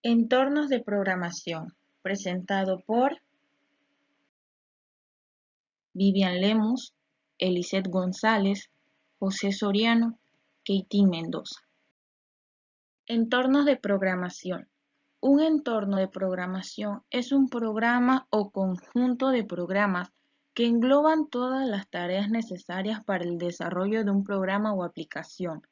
Entornos de programación, presentado por Vivian Lemus, Eliseth González, José Soriano, Katie Mendoza. Entornos de programación. Un entorno de programación es un programa o conjunto de programas que engloban todas las tareas necesarias para el desarrollo de un programa o aplicación.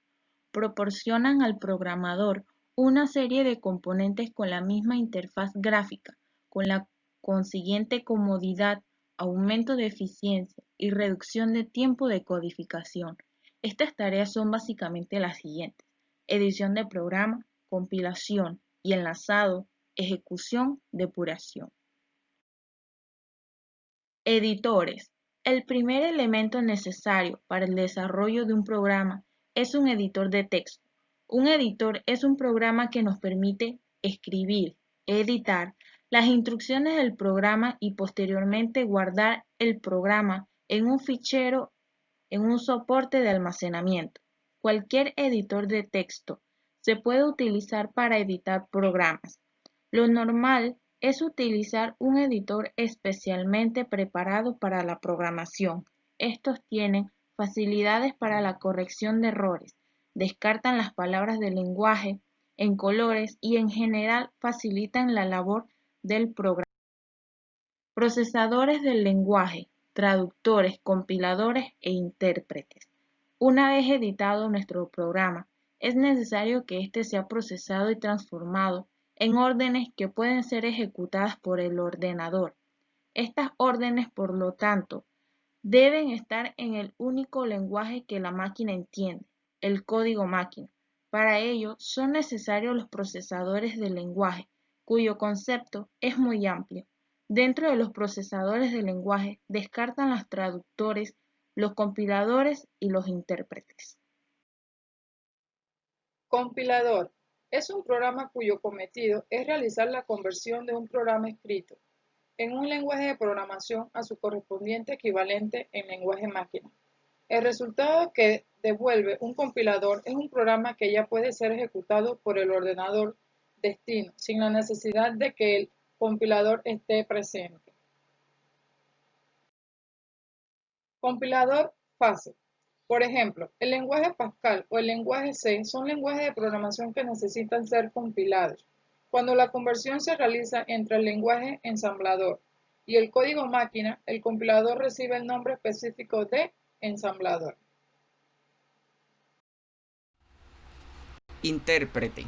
Proporcionan al programador una serie de componentes con la misma interfaz gráfica, con la consiguiente comodidad, aumento de eficiencia y reducción de tiempo de codificación. Estas tareas son básicamente las siguientes: edición de programa, compilación y enlazado, ejecución, depuración. Editores. El primer elemento necesario para el desarrollo de un programa es un editor de texto. Un editor es un programa que nos permite escribir, editar las instrucciones del programa y posteriormente guardar el programa en un fichero en un soporte de almacenamiento. Cualquier editor de texto se puede utilizar para editar programas. Lo normal es utilizar un editor especialmente preparado para la programación. Estos tienen facilidades para la corrección de errores, descartan las palabras del lenguaje en colores y en general facilitan la labor del programa. Procesadores del lenguaje, traductores, compiladores e intérpretes. Una vez editado nuestro programa, es necesario que éste sea procesado y transformado en órdenes que pueden ser ejecutadas por el ordenador. Estas órdenes, por lo tanto, deben estar en el único lenguaje que la máquina entiende, el código máquina. Para ello, son necesarios los procesadores del lenguaje, cuyo concepto es muy amplio. Dentro de los procesadores de lenguaje descartan los traductores, los compiladores y los intérpretes. Compilador. Es un programa cuyo cometido es realizar la conversión de un programa escrito en un lenguaje de programación a su correspondiente equivalente en lenguaje máquina. El resultado que devuelve un compilador es un programa que ya puede ser ejecutado por el ordenador destino, sin la necesidad de que el compilador esté presente. Compilador fase. Por ejemplo, el lenguaje Pascal o el lenguaje C son lenguajes de programación que necesitan ser compilados. Cuando la conversión se realiza entre el lenguaje ensamblador y el código máquina, el compilador recibe el nombre específico de ensamblador. Intérprete.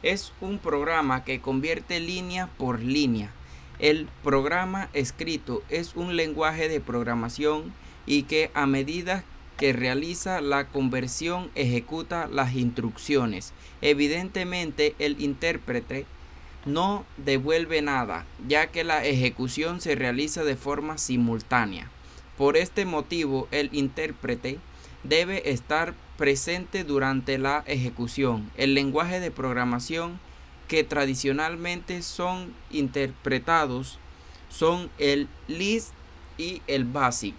Es un programa que convierte línea por línea. El programa escrito es un lenguaje de programación y que a medida que realiza la conversión ejecuta las instrucciones. Evidentemente, el intérprete no devuelve nada, ya que la ejecución se realiza de forma simultánea. Por este motivo, el intérprete debe estar presente durante la ejecución. El lenguaje de programación que tradicionalmente son interpretados son el Lisp y el BASIC.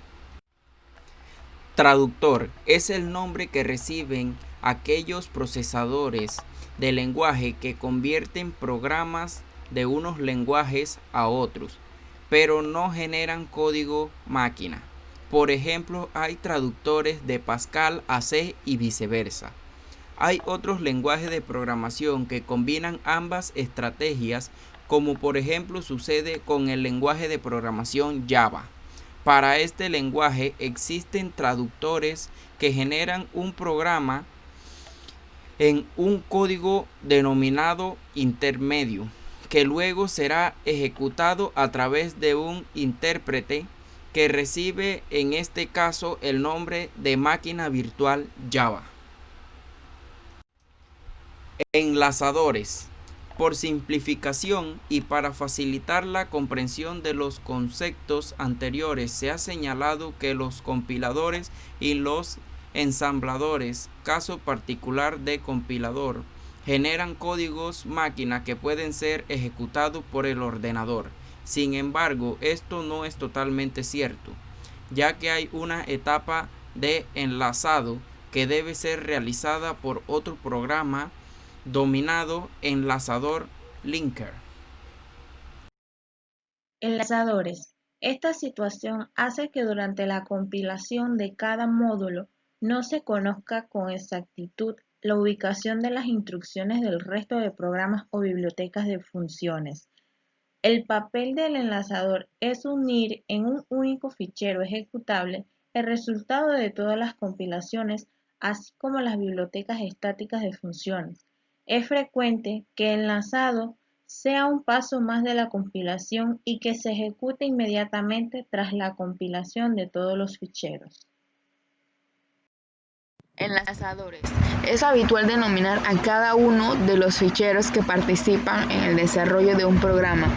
Traductor es el nombre que reciben aquellos procesadores de lenguaje que convierten programas de unos lenguajes a otros, pero no generan código máquina. Por ejemplo, hay traductores de Pascal a C y viceversa. Hay otros lenguajes de programación que combinan ambas estrategias, como por ejemplo sucede con el lenguaje de programación Java. Para este lenguaje existen traductores que generan un programa en un código denominado intermedio, que luego será ejecutado a través de un intérprete que recibe en este caso el nombre de máquina virtual Java. Enlazadores. Por simplificación y para facilitar la comprensión de los conceptos anteriores, se ha señalado que los compiladores y los ensambladores, caso particular de compilador, generan códigos máquina que pueden ser ejecutados por el ordenador. Sin embargo, esto no es totalmente cierto, ya que hay una etapa de enlazado que debe ser realizada por otro programa denominado enlazador linker. Enlazadores. Esta situación hace que durante la compilación de cada módulo no se conozca con exactitud la ubicación de las instrucciones del resto de programas o bibliotecas de funciones. El papel del enlazador es unir en un único fichero ejecutable el resultado de todas las compilaciones, así como las bibliotecas estáticas de funciones. Es frecuente que el enlazado sea un paso más de la compilación y que se ejecute inmediatamente tras la compilación de todos los ficheros. Enlazadores. Es habitual denominar a cada uno de los ficheros que participan en el desarrollo de un programa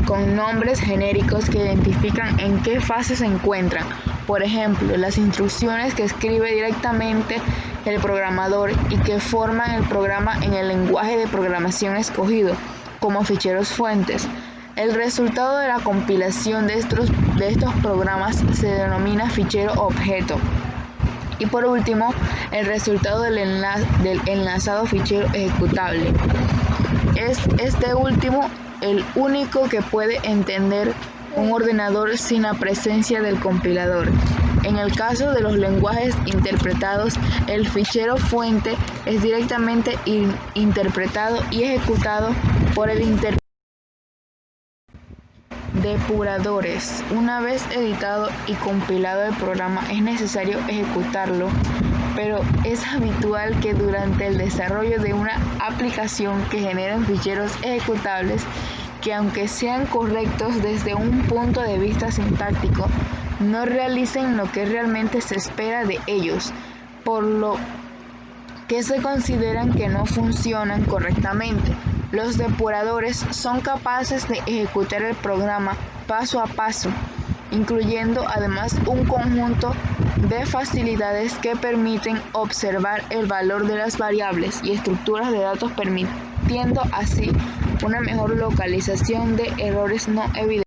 con nombres genéricos que identifican en qué fase se encuentran. Por ejemplo, las instrucciones que escribe directamente el programador y que forman el programa en el lenguaje de programación escogido, como ficheros fuentes. El resultado de la compilación de estos programas se denomina fichero objeto. Y por último, el resultado del enlazado fichero ejecutable. Es este último el único que puede entender un ordenador sin la presencia del compilador. En el caso de los lenguajes interpretados, el fichero fuente es directamente interpretado y ejecutado por el intérprete. Depuradores. Una vez editado y compilado el programa es necesario ejecutarlo, pero es habitual que durante el desarrollo de una aplicación que generen ficheros ejecutables que, aunque sean correctos desde un punto de vista sintáctico, no realicen lo que realmente se espera de ellos, por lo que se consideran que no funcionan correctamente. Los depuradores son capaces de ejecutar el programa paso a paso, incluyendo además un conjunto de facilidades que permiten observar el valor de las variables y estructuras de datos, permitiendo así una mejor localización de errores no evidentes.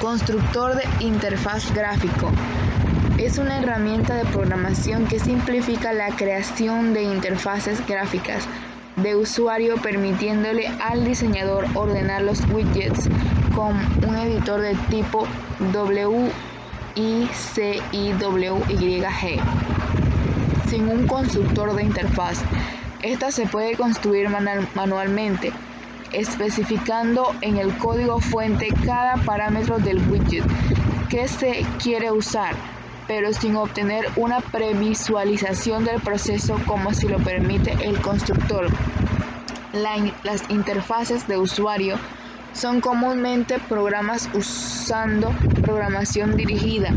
Constructor de interfaz gráfico. Es una herramienta de programación que simplifica la creación de interfaces gráficas de usuario, permitiéndole al diseñador ordenar los widgets con un editor de tipo WICIWYG. Sin un constructor de interfaz, esta se puede construir manualmente, especificando en el código fuente cada parámetro del widget que se quiere usar, pero sin obtener una previsualización del proceso como si lo permite el constructor. Las interfaces de usuario son comúnmente programas usando programación dirigida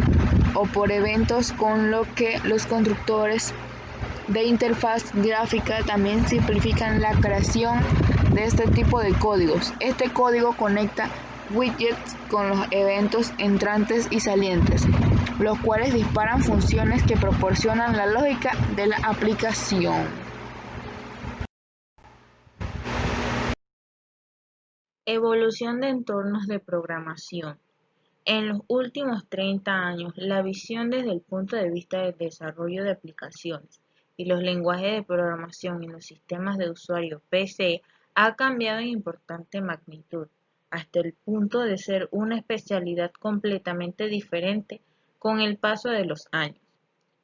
o por eventos, con lo que los constructores de interfaz gráfica también simplifican la creación de este tipo de códigos. Este código conecta widgets con los eventos entrantes y salientes, los cuales disparan funciones que proporcionan la lógica de la aplicación. Evolución de entornos de programación. En los últimos 30 años, la visión desde el punto de vista del desarrollo de aplicaciones y los lenguajes de programación en los sistemas de usuario PC ha cambiado en importante magnitud, hasta el punto de ser una especialidad completamente diferente con el paso de los años.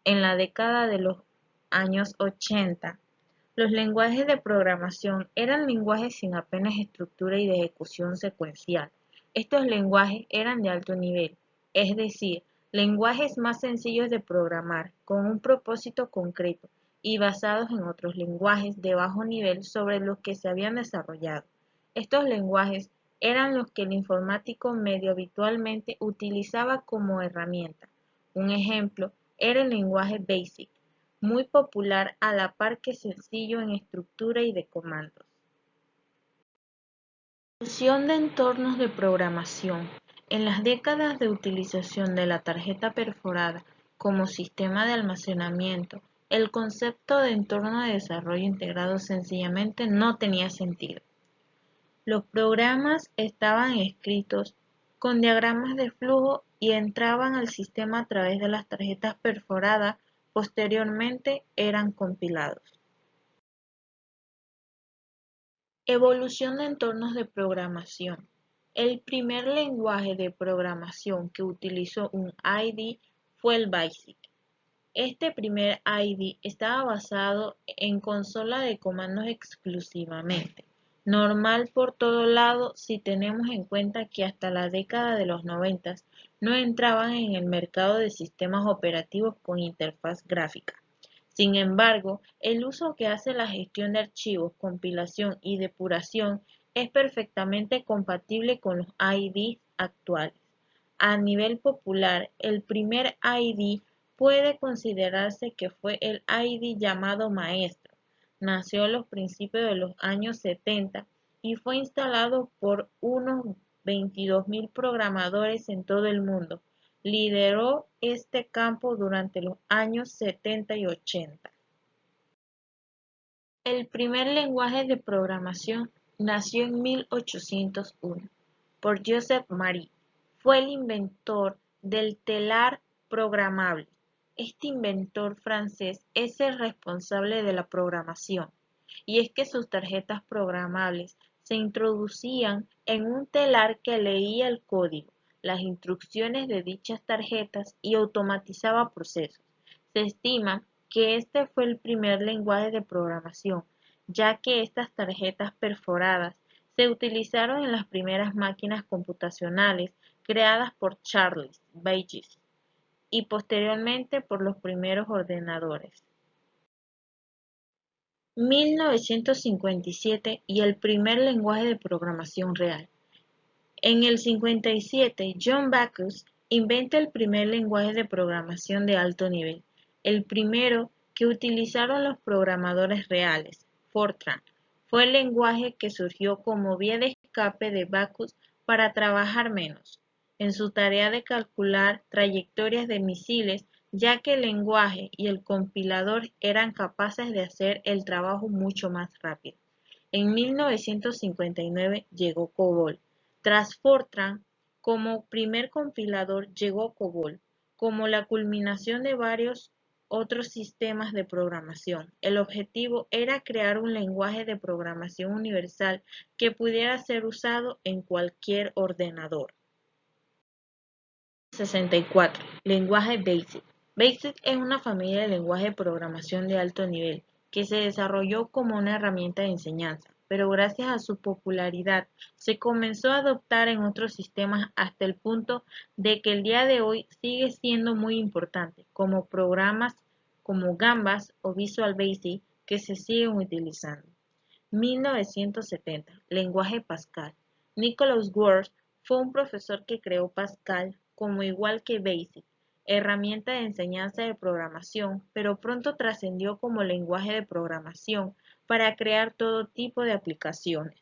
En la década de los años 80, los lenguajes de programación eran lenguajes sin apenas estructura y de ejecución secuencial. Estos lenguajes eran de alto nivel, es decir, lenguajes más sencillos de programar, con un propósito concreto y basados en otros lenguajes de bajo nivel sobre los que se habían desarrollado. Estos lenguajes eran los que el informático medio habitualmente utilizaba como herramienta. Un ejemplo era el lenguaje BASIC, muy popular a la par que sencillo en estructura y de comandos. Evolución de entornos de programación. En las décadas de utilización de la tarjeta perforada como sistema de almacenamiento, el concepto de entorno de desarrollo integrado sencillamente no tenía sentido. Los programas estaban escritos con diagramas de flujo y entraban al sistema a través de las tarjetas perforadas. Posteriormente eran compilados. Evolución de entornos de programación. El primer lenguaje de programación que utilizó un IDE fue el BASIC. Este primer IDE estaba basado en consola de comandos exclusivamente, normal por todo lado si tenemos en cuenta que hasta la década de los 90 no entraban en el mercado de sistemas operativos con interfaz gráfica. Sin embargo, el uso que hace la gestión de archivos, compilación y depuración es perfectamente compatible con los IDEs actuales. A nivel popular, el primer IDE puede considerarse que fue el IDE llamado Maestro. Nació a los principios de los años 70 y fue instalado por unos 22.000 programadores en todo el mundo. Lideró este campo durante los años 70 y 80. El primer lenguaje de programación nació en 1801 por Joseph Marie. Fue el inventor del telar programable. Este inventor francés es el responsable de la programación, y es que sus tarjetas programables se introducían en un telar que leía el código, las instrucciones de dichas tarjetas y automatizaba procesos. Se estima que este fue el primer lenguaje de programación, ya que estas tarjetas perforadas se utilizaron en las primeras máquinas computacionales creadas por Charles Babbage y posteriormente por los primeros ordenadores. 1957 y el primer lenguaje de programación real. En el 57, John Backus inventa el primer lenguaje de programación de alto nivel, el primero que utilizaron los programadores reales, Fortran. Fue el lenguaje que surgió como vía de escape de Backus para trabajar menos en su tarea de calcular trayectorias de misiles, ya que el lenguaje y el compilador eran capaces de hacer el trabajo mucho más rápido. En 1959 llegó COBOL. Tras Fortran, como primer compilador llegó COBOL, como la culminación de varios otros sistemas de programación. El objetivo era crear un lenguaje de programación universal que pudiera ser usado en cualquier ordenador. 64. Lenguaje BASIC. BASIC es una familia de lenguajes de programación de alto nivel que se desarrolló como una herramienta de enseñanza, pero gracias a su popularidad se comenzó a adoptar en otros sistemas hasta el punto de que el día de hoy sigue siendo muy importante, como programas como Gambas o Visual Basic que se siguen utilizando. 1970. Lenguaje Pascal. Nicholas Wirth fue un profesor que creó Pascal como igual que BASIC, herramienta de enseñanza de programación, pero pronto trascendió como lenguaje de programación para crear todo tipo de aplicaciones.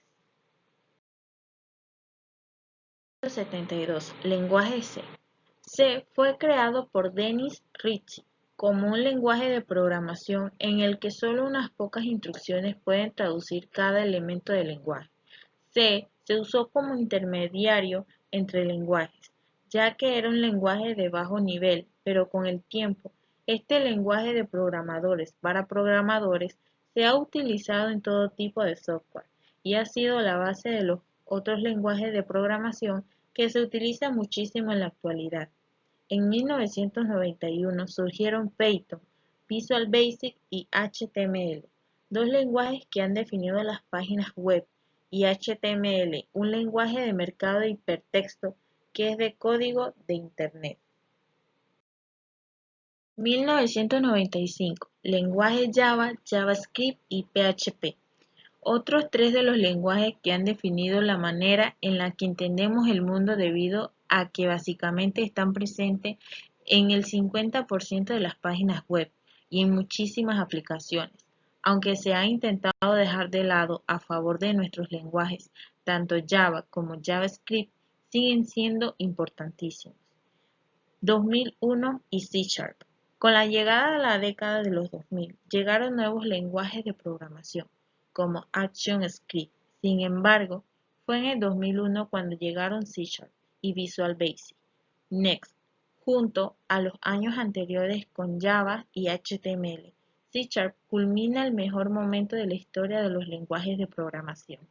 72. Lenguaje C. C fue creado por Dennis Ritchie como un lenguaje de programación en el que solo unas pocas instrucciones pueden traducir cada elemento del lenguaje. C se usó como intermediario entre lenguajes, ya que era un lenguaje de bajo nivel, pero con el tiempo, este lenguaje de programadores para programadores se ha utilizado en todo tipo de software y ha sido la base de los otros lenguajes de programación que se utilizan muchísimo en la actualidad. En 1991 surgieron Python, Visual Basic y HTML, dos lenguajes que han definido las páginas web, y HTML, un lenguaje de mercado de hipertexto que es de código de Internet. 1995. Lenguaje Java, JavaScript y PHP. Otros tres de los lenguajes que han definido la manera en la que entendemos el mundo debido a que básicamente están presentes en el 50% de las páginas web y en muchísimas aplicaciones, aunque se ha intentado dejar de lado a favor de nuestros lenguajes, tanto Java como JavaScript siguen siendo importantísimos. 2001 y C#. Con la llegada de la década de los 2000, llegaron nuevos lenguajes de programación, como ActionScript. Sin embargo, fue en el 2001 cuando llegaron C# y Visual Basic. Next, junto a los años anteriores con Java y HTML, C# culmina el mejor momento de la historia de los lenguajes de programación.